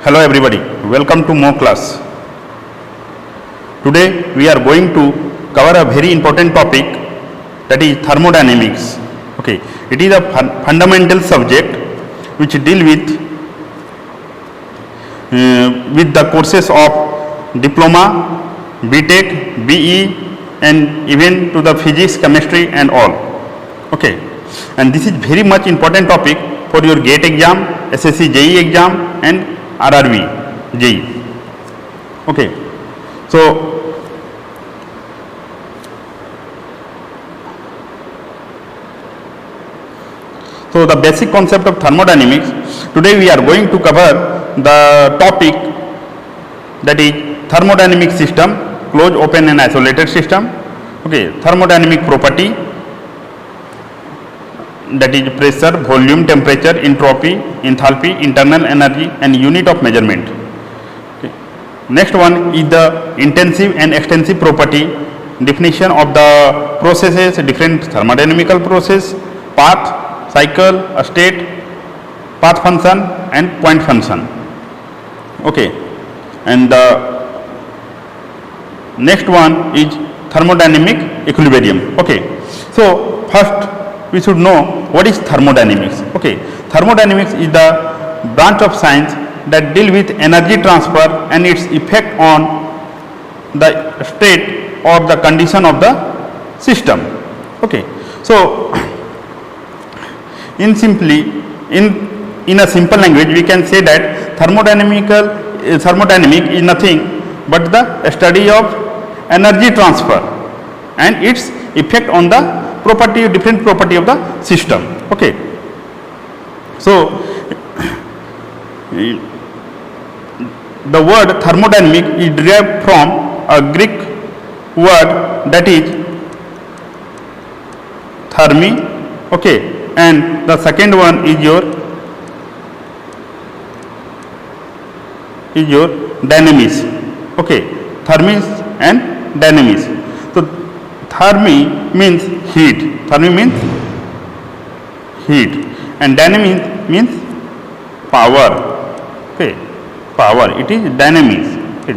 Hello everybody, welcome to Moclass. Today we are going to cover a very important topic, that is thermodynamics. Okay, it is a fundamental subject which deal with the courses of Diploma, B.Tech, BE and even to the physics, chemistry and all. Okay, and this is very much important topic for your GATE exam, SSC JEIES exam and RRB JEIES. Okay, so the basic concept of thermodynamics. Today we are going to cover the topic, that is thermodynamic system, closed, open and isolated system. Okay, thermodynamic property, that is pressure, volume, temperature, entropy, enthalpy, internal energy and unit of measurement. Okay. Next one is the intensive and extensive property, definition of the processes, different thermodynamical process, path, cycle, state, path function and point function. Okay, and the next one is thermodynamic equilibrium. Okay, so first we should know what is thermodynamics. Okay, thermodynamics is the branch of science that deal with energy transfer and its effect on the state or the condition of the system. Okay, so in a simple language we can say that thermodynamic is nothing but the study of energy transfer and its effect on the different property of the system. Okay, so the word thermodynamic is derived from a Greek word, that is thermi. Okay, and the second one is your dynamis. Okay, thermis and dynamis. So thermi means heat, and dynamis means power. Okay, power, it is dynamis. Okay,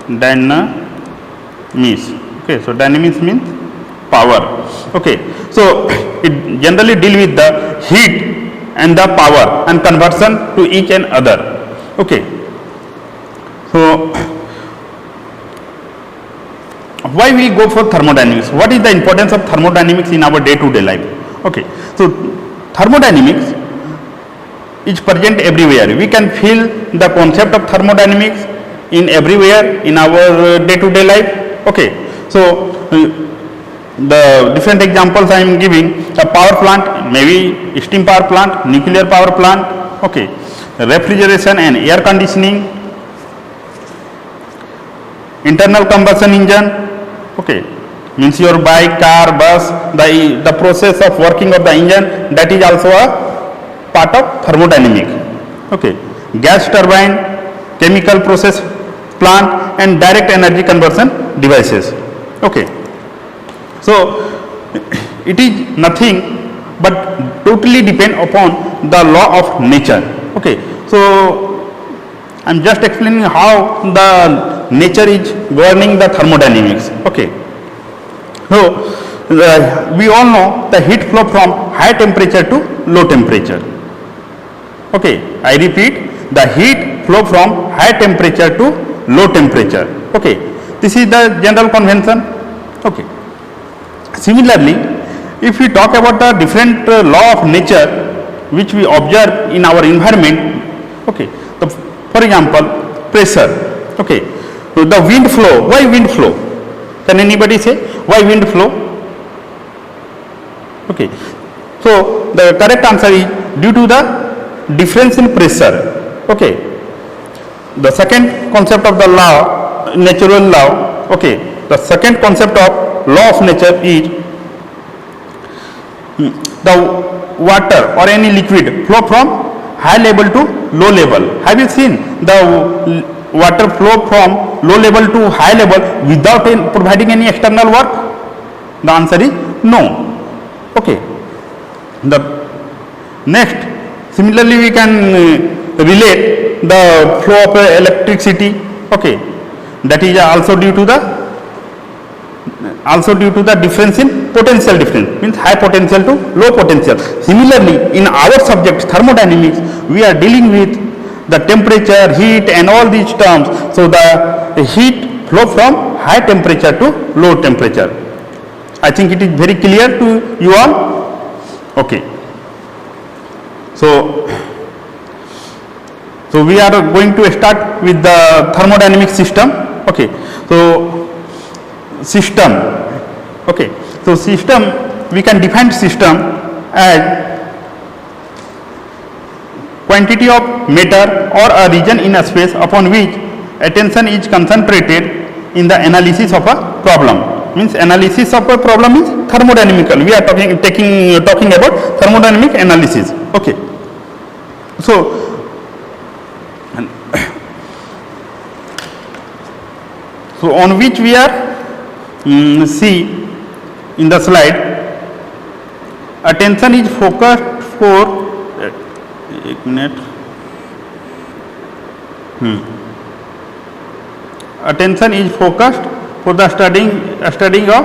dynamis. Okay, so dynamis means power. Okay, so it generally deal with the heat and the power and conversion to each and other. Okay, so why we go for thermodynamics? What is the importance of thermodynamics in our day-to-day life? Okay, so thermodynamics is present everywhere. We can feel the concept of thermodynamics in everywhere in our day-to-day life. Okay, so the different examples I am giving: a power plant, maybe steam power plant, nuclear power plant. Okay, refrigeration and air conditioning, internal combustion engine. Okay, means your bike, car, bus, the process of working of the engine, that is also a part of thermodynamic. Okay, gas turbine, chemical process plant and direct energy conversion devices. Okay, so it is nothing but totally depend upon the law of nature. Okay, so I am just explaining how the nature is governing the thermodynamics. Okay, so we all know the heat flow from high temperature to low temperature. Okay, I repeat, the heat flow from high temperature to low temperature. Okay, this is the general convention. Okay, similarly, if we talk about the different law of nature which we observe in our environment. Okay, for example, pressure. Okay, so the wind flow. Why wind flow? Can anybody say why wind flow? Okay, so the correct answer is due to the difference in pressure. Okay, the second concept of the law, natural law. Okay, the second concept of law of nature is the water or any liquid flow from high level to low level. Have you seen the water flow from low level to high level without providing any external work? The answer is no. Okay, the next, similarly we can relate the flow of electricity. Okay, that is also due to the difference in potential difference, means high potential to low potential. Similarly, in our subject thermodynamics, we are dealing with the temperature, heat and all these terms. So the heat flow from high temperature to low temperature. I think it is very clear to you all. Okay. So we are going to start with the thermodynamic system. Okay. So system. Okay. So system, we can define system as quantity of matter or a region in a space upon which attention is concentrated in the analysis of a problem. Means analysis of a problem is thermodynamical. We are talking about thermodynamic analysis. Okay. So on which we are see in the slide, attention is focused for attention is focused for the studying of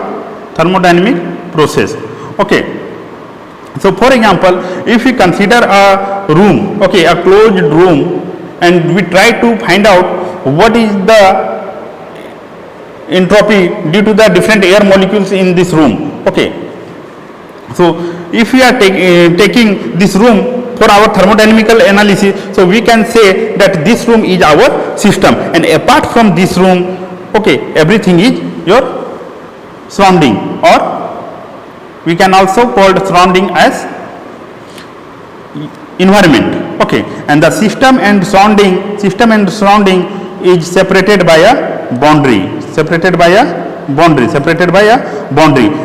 thermodynamic process. Okay. So for example, if we consider a room, okay, a closed room, and we try to find out what is the entropy due to the different air molecules in this room. Okay. So if we are taking this room for our thermodynamical analysis, so we can say that this room is our system, and apart from this room, okay, everything is your surrounding, or we can also call the surrounding as environment. Okay, and the system and surrounding is separated by a boundary,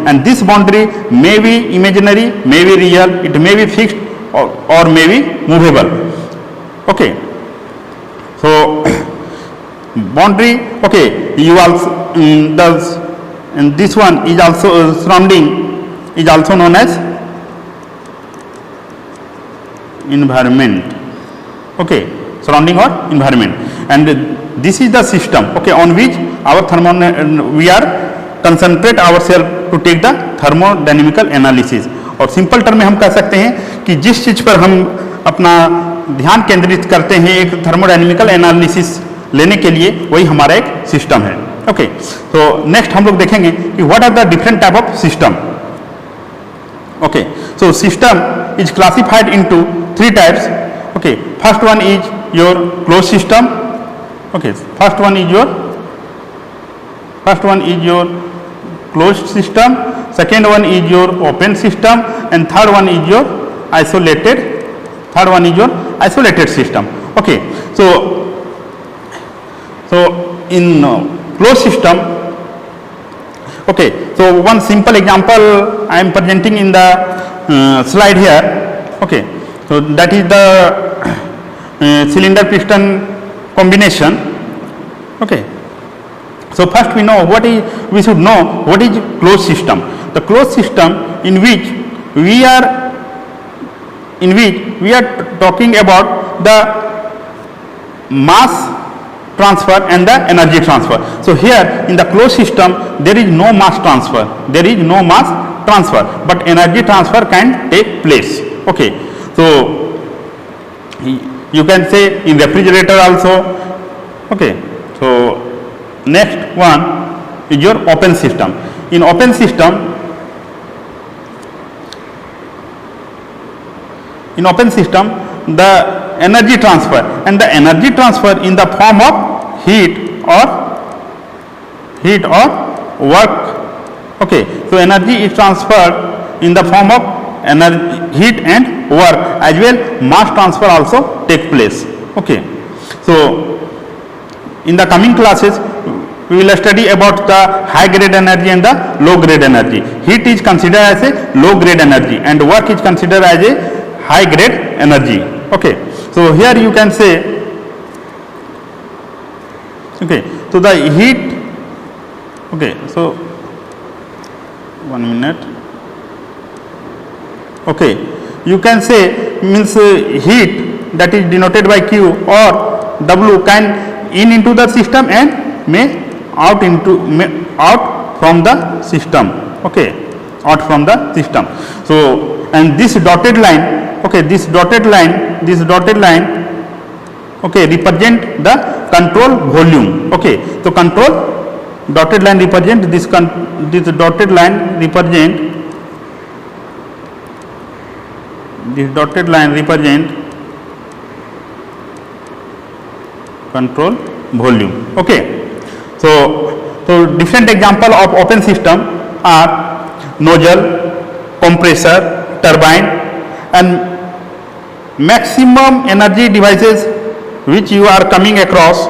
and this boundary may be imaginary, may be real, it may be fixed or may be movable. Okay. So boundary, okay, you also and this one is also surrounding is also known as environment. Okay, surrounding or environment, and this is the system, okay, on which our we are concentrate ourselves to take the thermodynamical analysis. और simple term में हम कह सकते हैं कि जिस चीज पर हम अपना ध्यान केंद्रित करते हैं एक थर्मोडायनेमिकल एनालिसिस लेने के लिए, वही हमारा एक सिस्टम है. ओके, तो नेक्स्ट हम लोग देखेंगे कि what are the different type of system. Okay, so system is classified into 3 types. Okay, first one is your close system. Okay, first one is your closed system, second one is your open system, and third one is your isolated system. Okay, so in closed system, okay, so one simple example I am presenting in the slide here. Okay, so that is the cylinder piston combination. Okay, so first we should know what is closed system. The closed system in which we are talking about the mass transfer and the energy transfer. So here in the closed system there is no mass transfer, but energy transfer can take place. Okay, so you can say in refrigerator also. Okay, so next one is your open system. In open system, the energy transfer, and the energy transfer in the form of heat or work. Okay, so energy is transferred in the form of heat and work, as well mass transfer also take place. Okay, so in the coming classes we will study about the high grade energy and the low grade energy. Heat is considered as a low grade energy and work is considered as a high grade energy. Okay, so here you can say, okay, so the heat, okay, so 1 minute. Okay, you can say means heat that is denoted by Q or W can in into the system and may out from the system. Okay, out from the system. So and this dotted line, okay, this dotted line, okay, represent the control volume. Okay, so control dotted line represent this dotted line represent control volume. Okay, so different example of open system are nozzle, compressor, turbine, and maximum energy devices which you are coming across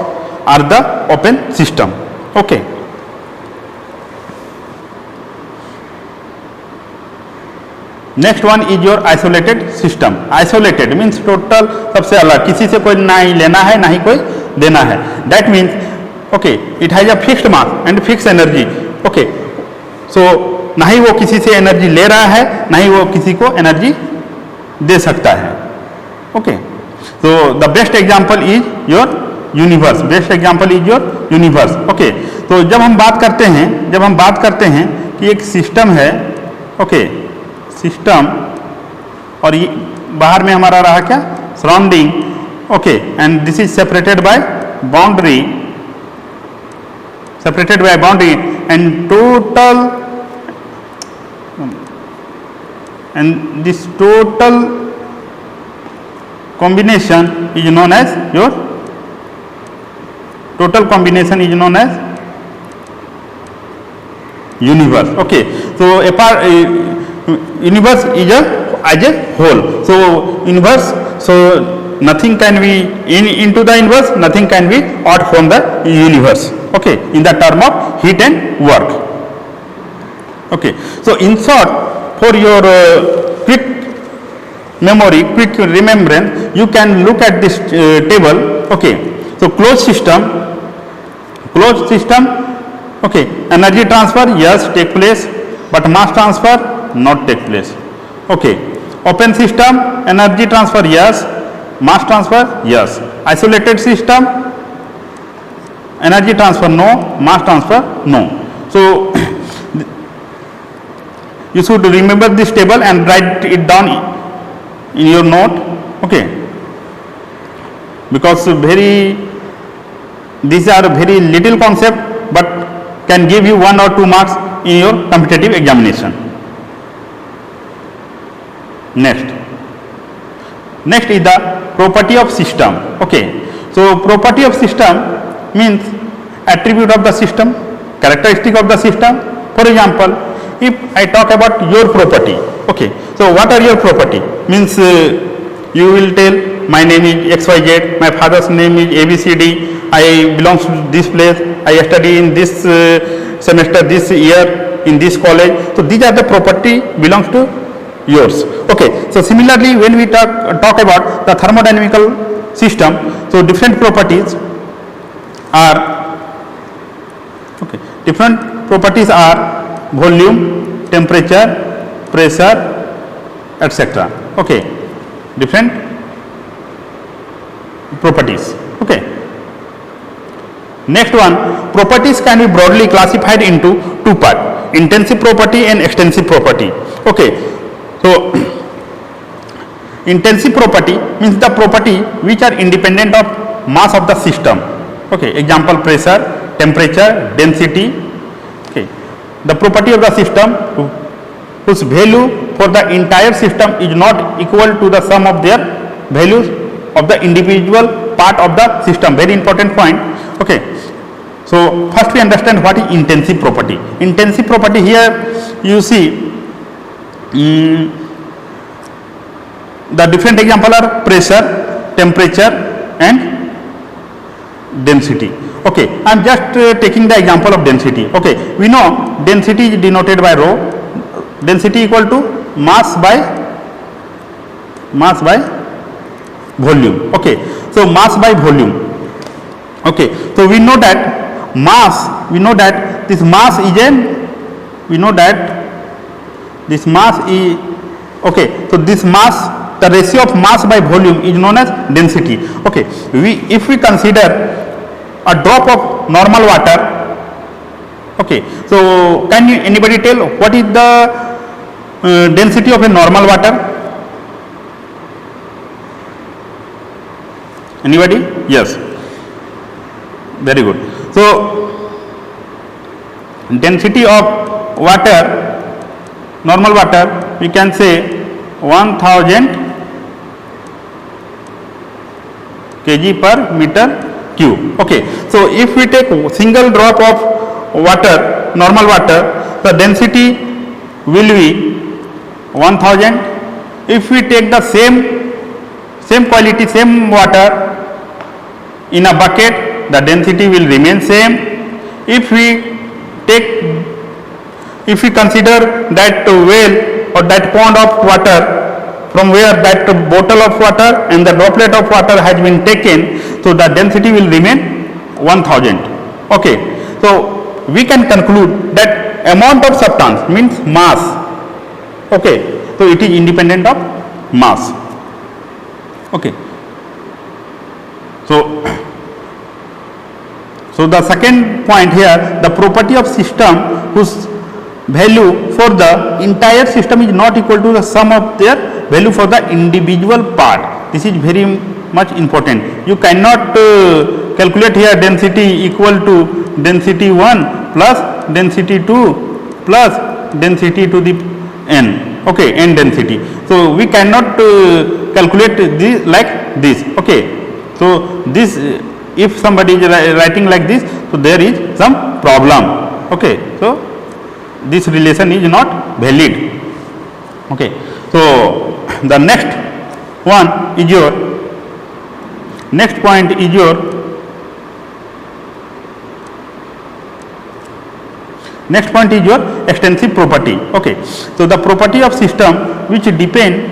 are the open system. Okay, next one is your isolated system. Isolated means total सबसे अलग, किसी से कोई ना ही लेना है ना ही कोई देना है. That means okay it has a fixed mass and fix energy. Okay, so ना ही वो किसी से एनर्जी ले रहा है ना ही वो किसी को एनर्जी दे सकता है. Okay, so the best example is your universe. best example is your universe. okay, तो जब हम बात करते हैं कि एक सिस्टम है, ओके, सिस्टम और ये बाहर में हमारा रहा क्या, surrounding. Okay, and this is separated by boundary and total and this total combination is known as your universe. Okay, so universe is as a whole. So universe, so nothing can be into the universe, nothing can be out from the universe. Okay, in the term of heat and work. Okay, so in short, for your quick memory, quick remembrance, you can look at this table. Okay, so closed system, okay, energy transfer yes take place, but mass transfer not take place. Okay, open system, energy transfer yes, mass transfer yes. Isolated system, energy transfer no, mass transfer no. So you should remember this table and write it down in your note. Okay, because these are very little concept but can give you 1 or 2 marks in your competitive examination. Next is the property of system. Okay, so property of system means attribute of the system, characteristic of the system. For example, if I talk about your property, okay, so what are your property? Means you will tell my name is XYZ, my father's name is ABCD, I belongs to this place, I study in this semester, this year in this college. So these are the property belongs to yours. Okay, so similarly when we talk about the thermodynamical system, so different properties are volume, temperature, pressure, etc. Okay, different properties. Okay, next one, properties can be broadly classified into 2 parts: intensive property and extensive property. Okay, so intensive property means the property which are independent of mass of the system. Okay, example pressure, temperature, density. Okay, the property of the system whose value for the entire system is not equal to the sum of their values of the individual part of the system. Very important point. Okay, so first we understand what is intensive property. Intensive property, here you see the different example are pressure, temperature and density. Okay, I am just taking the example of density. Okay, we know density is denoted by rho. Density equal to mass by volume. Okay, so mass by volume. Okay, so we know that this mass is okay, so this mass the ratio of mass by volume is known as density. Okay, if we consider a drop of normal water, okay, so can you anybody tell what is the density of a normal water? Anybody? Yes, very good. So density of water, normal water, we can say 1000 kg per meter cube. Okay, so if we take single drop of water, normal water, the density will be 1000. If we take the same quality, same water in a bucket, the density will remain same. If we consider that well or that pond of water from where that bottle of water and the droplet of water has been taken, so the density will remain 1000. Okay, so we can conclude that amount of substance means mass. Okay, so it is independent of mass. Okay, so the second point here, the property of system whose value for the entire system is not equal to the sum of their value for the individual part. This is very much important. You cannot calculate here density equal to density 1 plus density 2 plus density to the n. Okay, n density. So we cannot calculate this like this. Okay, so this if somebody is writing like this, so there is some problem. Okay, so this relation is not valid. Okay, so the next one is your next point is your extensive property. Okay, so the property of system which depend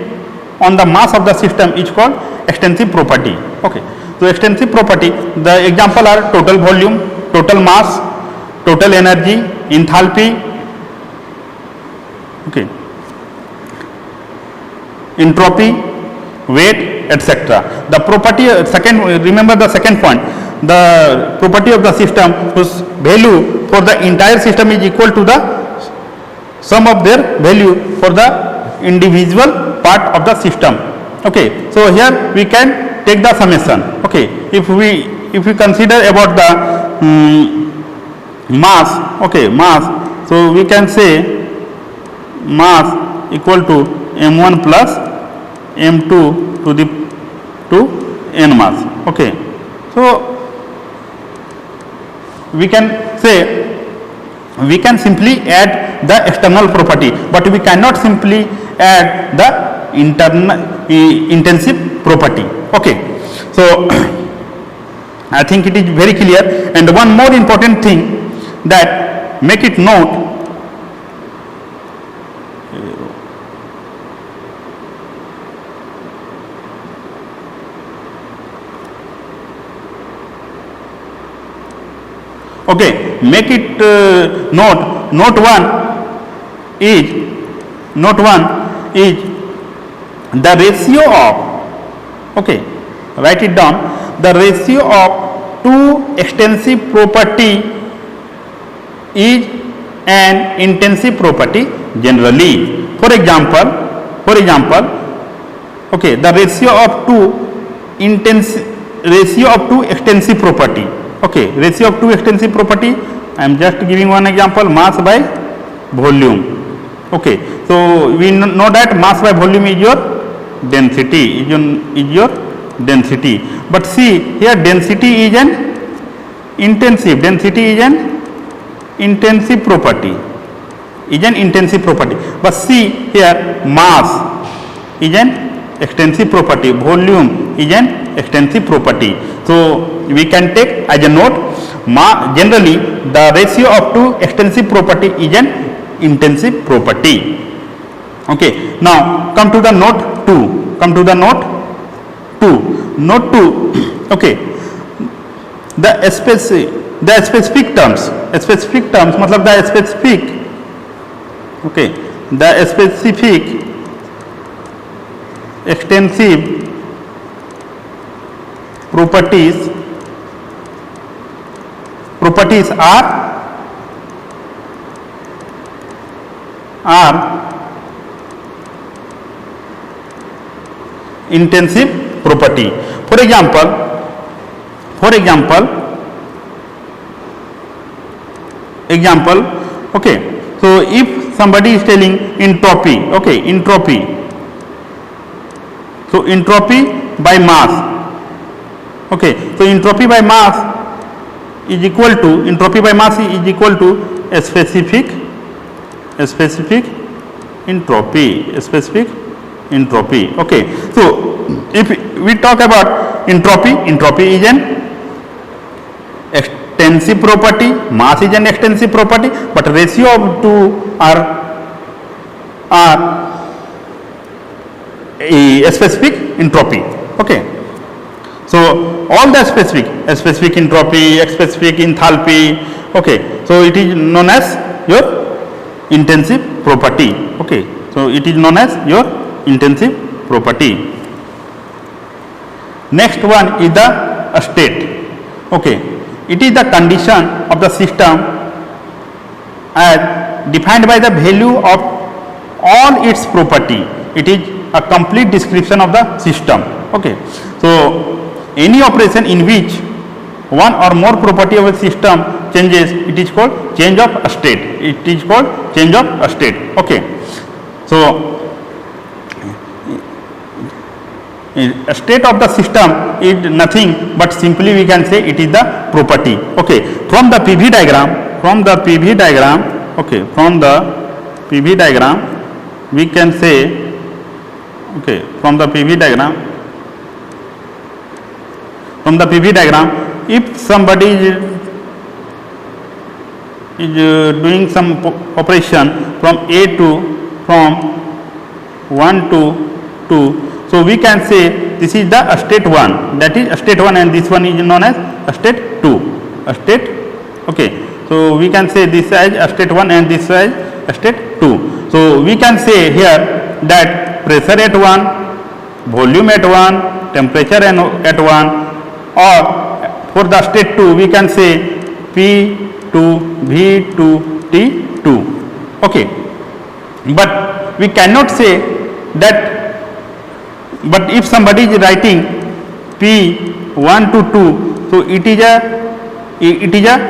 on the mass of the system is called extensive property. Okay, so extensive property, the example are total volume, total mass, total energy, enthalpy, okay, entropy, weight, etc. The property remember the second point, the property of the system whose value for the entire system is equal to the sum of their value for the individual part of the system. Okay, so here we can take the summation. Okay, if we consider about the mass, okay, mass, so we can say mass equal to m1 plus m2 to n mass. Okay, so we can simply add the external property, but we cannot simply add the intensive property. Okay, so I think it is very clear. And one more important thing, that make it note, okay, make it note one is the ratio of, okay, write it down, the ratio of two extensive property is an intensive property generally. For example, okay, the ratio of two extensive property. Okay, ratio of two extensive property, I am just giving one example, mass by volume. Okay, so we know that mass by volume is your density, density. But see here, density is an intensive property, but see here, mass is an extensive property, volume is an extensive property. So we can take as a note, generally the ratio of two extensive property is an intensive property. Okay, now come to the note 2. Note 2, okay, the specific terms, मतलब the specific, okay, the specific extensive properties are intensive property. For example, okay, so if somebody is telling entropy, okay, so entropy by mass, okay, so entropy by mass is equal to a specific entropy, okay. So if we talk about entropy is an extensive property, mass is an extensive property, but ratio of two are a specific entropy, okay. So all the specific entropy, specific enthalpy, okay, so it is known as your intensive property, okay. So it is known as your intensive property. Next one is the state, okay. It is the condition of the system as defined by the value of all its property. It is a complete description of the system, okay. So any operation in which one or more property of a system changes, it is called change of state. Okay. So a state of the system is nothing but simply we can say it is the property, okay. From the PV diagram, okay, from the PV diagram we can say, okay, from the PV diagram, if somebody is doing some operation from 1 to 2, so we can say this is the state 1, that is state 1, and this one is known as state 2, okay. So we can say this as state 1 and this as state 2. So we can say here that pressure at 1, volume at 1, temperature at 1, or for the state 2 we can say P2, V2, T2, okay. But we cannot say that, but if somebody is writing P1 to 2, so it is a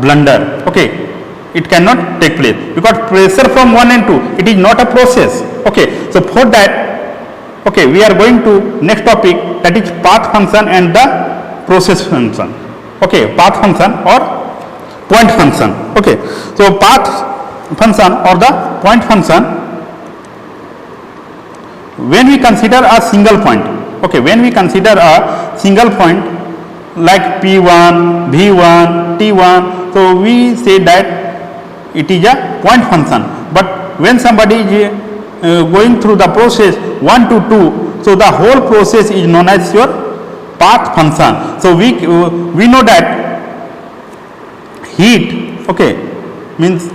blunder, okay. It cannot take place because pressure from 1 and 2, it is not a process, okay. So for that, okay, we are going to next topic, that is path function and the process function, okay, path function or point function, okay. So path function or the point function, when we consider a single point, okay, like P1, V1, T1, so we say that it is a point function. But when somebody is going through the process 1 to 2, so the whole process is known as your path function. So we know that heat, okay, means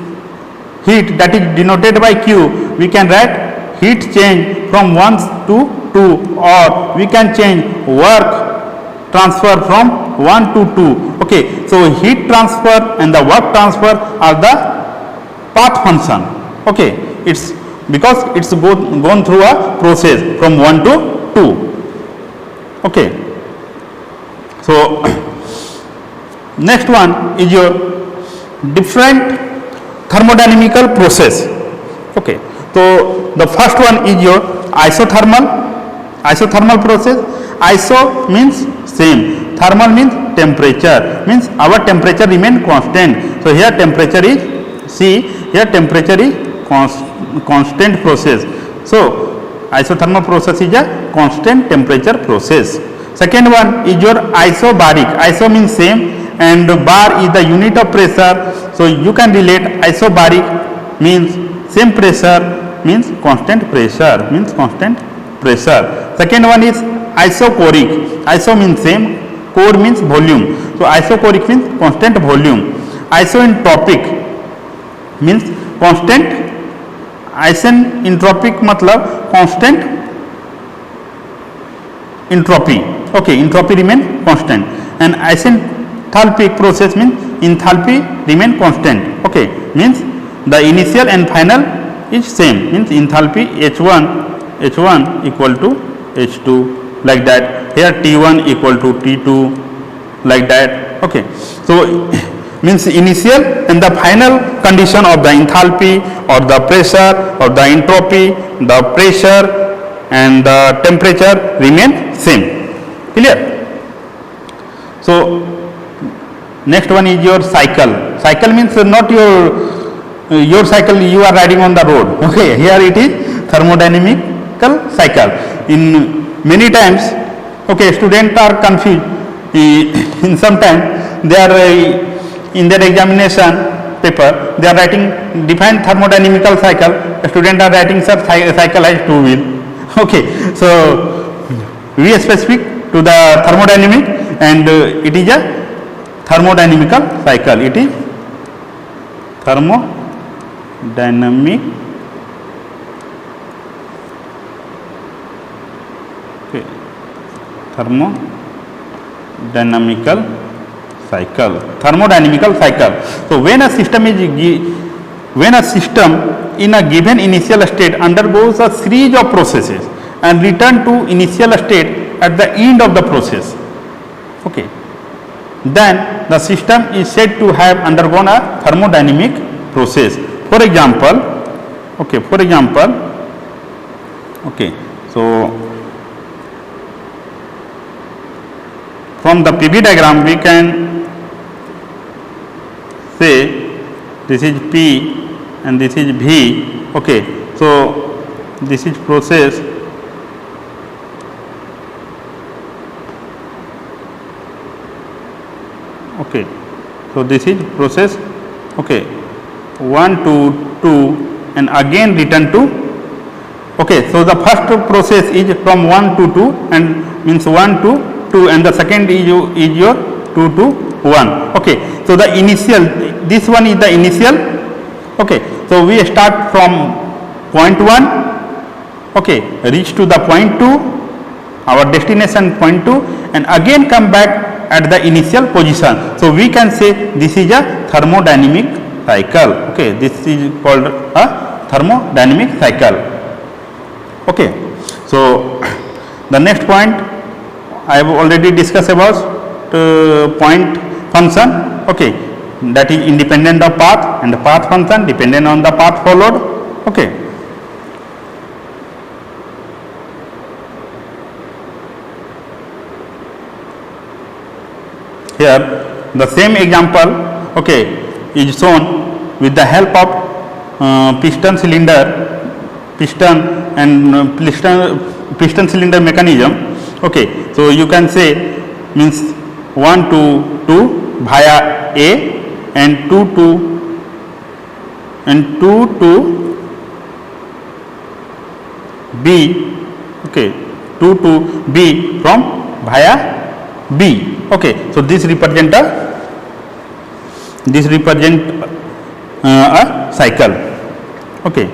heat, that is denoted by Q. We can write heat change from 1 to 2, or we can change work transfer from 1 to 2, okay. So heat transfer and the work transfer are the path function, okay. It's because it's gone through a process from 1 to 2, okay. So next one is your different thermodynamical process, okay. So the first one is your isothermal process. Iso means same, thermal means temperature, means our temperature remain constant. So here temperature is constant process. So isothermal process is a constant temperature process. Second one is your isobaric. Iso means same and bar is the unit of pressure. So you can relate isobaric means same pressure, means constant pressure, Second one is isochoric. Iso means same, chor means volume. So isochoric means constant volume. Isentropic means constant, isentropic matlab constant entropy. Okay, entropy remain constant, and isenthalpic process means enthalpy remain constant. Okay, means the initial and final is same, means enthalpy H1 equal to H2, like that. Here T1 equal to T2, like that. Okay, so means initial and the final condition of the enthalpy or the pressure or the entropy, the pressure and the temperature remain same. Clear? So next one is your cycle. Cycle means not your cycle you are riding on the road. Okay, here it is thermodynamical cycle. In many times, okay, students are confused. In some time they are in their examination paper they are writing defined thermodynamical cycle. Students are writing such cycle as two wheel. Okay, so we are specific to the thermodynamic, and it is a thermodynamical cycle. It is thermodynamic thermodynamical cycle. So when a system in a given initial state undergoes a series of processes and return to initial state at the end of the process, okay, then the system is said to have undergone a thermodynamic process. For example, so from the PV diagram we can say this is P and this is V. Okay, so this is process. Okay, so this is process. Okay, 1 to 2 and again return to. Okay, so the first process is from 1 to 2 and means 1 to 2, and the second is your 2 to 1. Okay, so the initial, this one is the initial. Okay, so we start from point 1, okay, reach to the point 2, our destination point 2, and again come back at the initial position. So we can say this is a thermodynamic cycle. Okay, this is called a thermodynamic cycle. Okay, so the next point I have already discussed about point function. Okay, that is independent of path, and the path function dependent on the path followed. Okay, here the same example, okay, is shown with the help of piston cylinder mechanism. Okay, so you can say means 1 to 2 via A and 2 to B. Okay, 2 to B from via B. Okay, so this represent a cycle. Okay,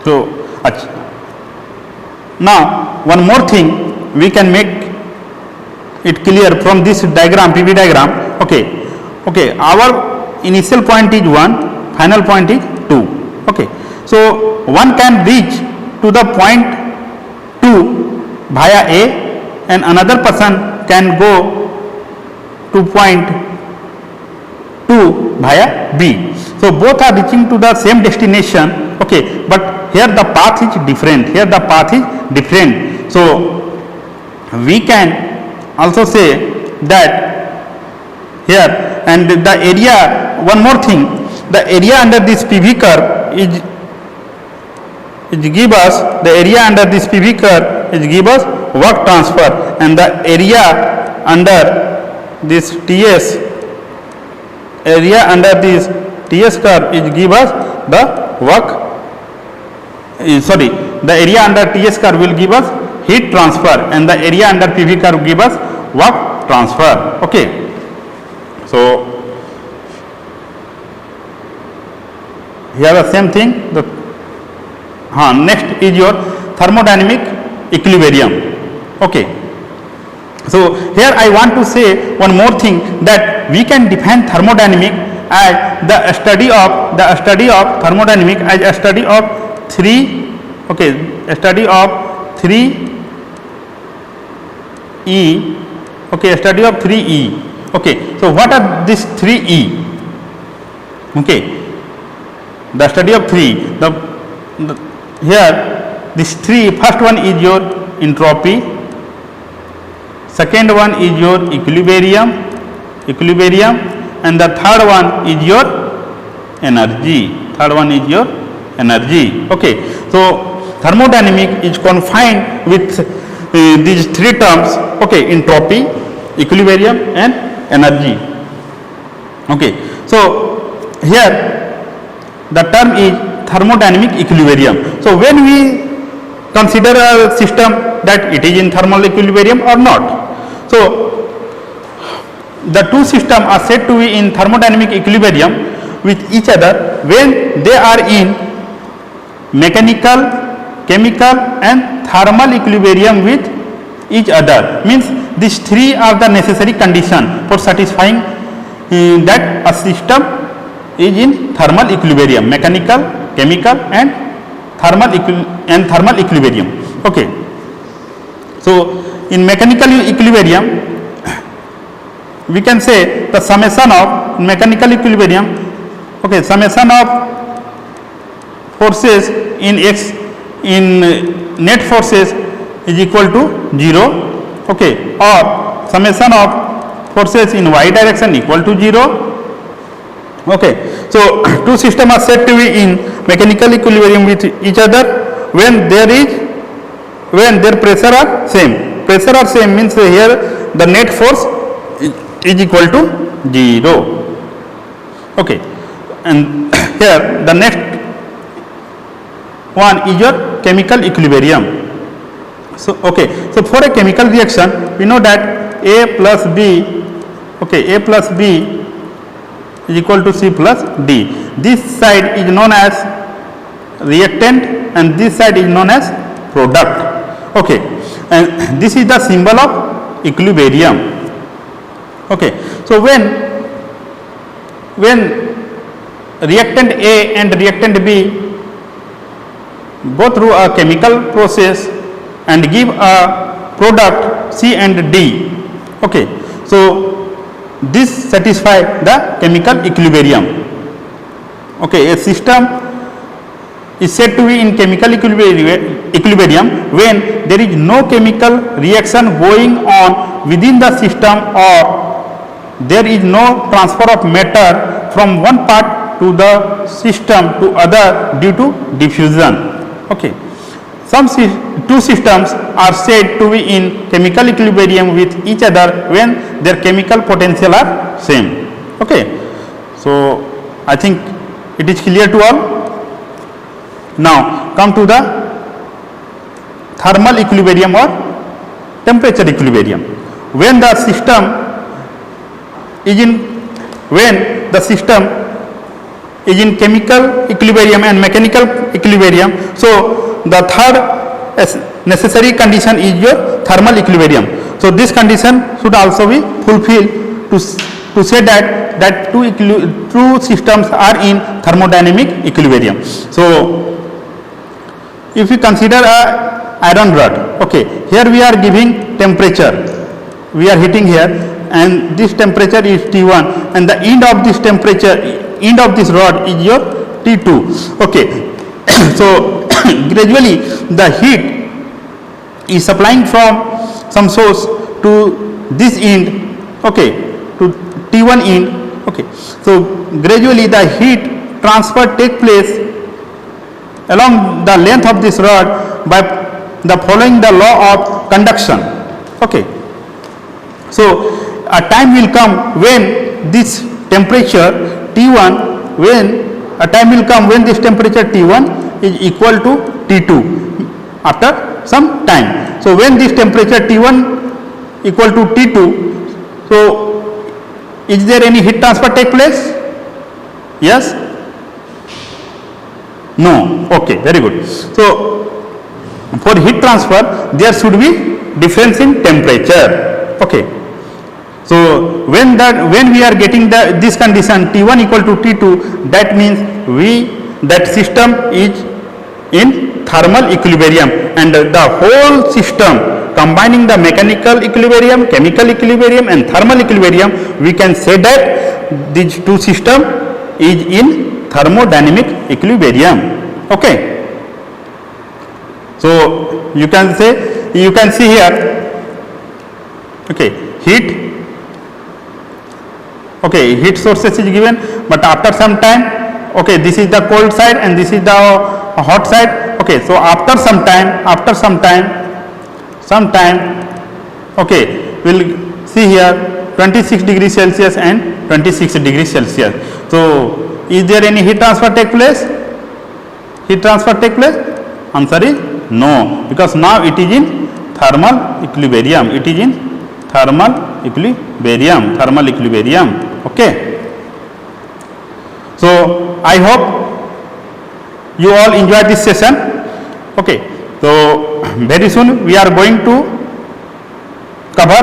so now one more thing we can make it clear from this diagram, PV diagram. Okay, our initial point is 1, final point is 2. Okay, so one can reach to the point 2 via A, and another person can go to point 2 via B. So both are reaching to the same destination. Okay, but here the path is different. So we can also say that here, and the area, one more thing, the area under this PV curve is give us work transfer, and the area under this TS curve is give us the work. The area under TS curve will give us heat transfer, and the area under PV curve give us work transfer. Okay, so here the same thing. Next is your thermodynamic equilibrium. Okay. So here I want to say one more thing, that we can define thermodynamic as the study of thermodynamic as a study of three. Okay, a study of 3E. Okay, a study of 3E. Okay, so what are these 3E? Okay, the study of 3. Here these 3, first one is your entropy, second one is your equilibrium, and the third one is your energy. Okay, so thermodynamic is confined with these three terms. Okay, entropy, equilibrium, and energy. Okay, so here the term is thermodynamic equilibrium. So when we consider a system, that it is in thermal equilibrium or not. So the two systems are said to be in thermodynamic equilibrium with each other when they are in mechanical, chemical, and thermal equilibrium with each other. Means these three are the necessary condition for satisfying that a system is in thermal equilibrium, mechanical, chemical, and thermal equilibrium. Okay, so in mechanical equilibrium we can say the summation of mechanical equilibrium. Okay, summation of forces in net forces is equal to 0. Okay, or summation of forces in y direction equal to 0. Okay, so two systems are said to be in mechanical equilibrium with each other when their pressure are same. Pressure are same means here the net force is equal to 0. Okay, and here the next one is your chemical equilibrium. So okay, so for a chemical reaction we know that A plus B, okay, A plus B is equal to C plus D. This side is known as reactant and this side is known as product. Okay, and this is the symbol of equilibrium. Okay, so when reactant A and reactant B go through a chemical process and give a product C and D. Okay, so this satisfies the chemical equilibrium. Okay, a system is said to be in chemical equilibrium when there is no chemical reaction going on within the system or there is no transfer of matter from one part to the system to other due to diffusion. Okay, two systems are said to be in chemical equilibrium with each other when their chemical potential are same. Okay, so I think it is clear to all. Now come to the thermal equilibrium or temperature equilibrium. When the system is in chemical equilibrium and mechanical equilibrium, so the third necessary condition is your thermal equilibrium. So this condition should also be fulfilled to say that two systems are in thermodynamic equilibrium. So if we consider a iron rod, okay, here we are giving temperature, we are heating here and this temperature is T1 and the end of this temperature, end of this rod is your T2. Okay, so gradually the heat is supplying from some source to this end, okay, to T1 end. Okay, so gradually the heat transfer take place along the length of this rod by the following the law of conduction. Okay, so a time will come when this temperature T1 this temperature T1 is equal to T2 after some time. So when this temperature T1 equal to T2, so is there any heat transfer take place? Yes, No. Okay, very good. So for heat transfer, there should be difference in temperature. Okay. So when we are getting this condition T1 equal to T2, that means that system is in thermal equilibrium, and the whole system combining the mechanical equilibrium, chemical equilibrium and thermal equilibrium, we can say that these two systems is in thermodynamic equilibrium. Okay. So you can see here, okay, heat sources is given, but after some time, okay, this is the cold side and this is the hot side. Okay, so after some time, okay, we'll see here 26 degrees Celsius and 26 degrees Celsius. So is there any heat transfer take place? Answer is no, because now it is in thermal equilibrium. Okay. So I hope you all enjoyed this session. Okay. So very soon we are going to cover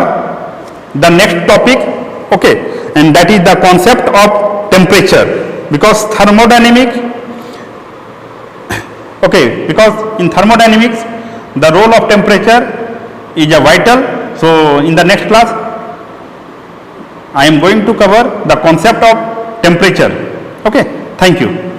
the next topic. Okay, and that is the concept of temperature, because in thermodynamics the role of temperature is a vital. So in the next class I am going to cover the concept of temperature. Okay, thank you.